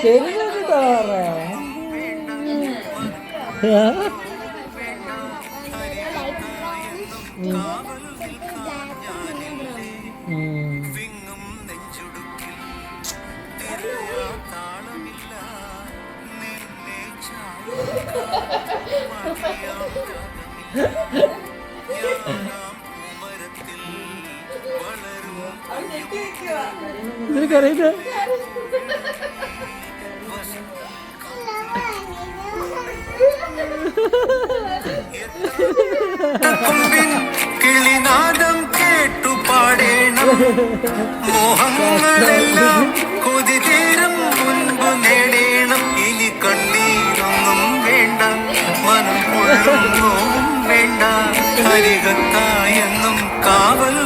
ചെറുതൊരു തോറ നിനക്കറിയില്ല കിളിനാദം കേട്ടു പാടേണം മോഹങ്ങളെല്ലാം കൊതി തീരും മുൻപ് നേടേണം ഇനി കണ്ണീരൊന്നും വേണ്ട മനം കൊള്ളുന്നോവും വേണ്ട ഹരികത്തായെന്നും കാവൽ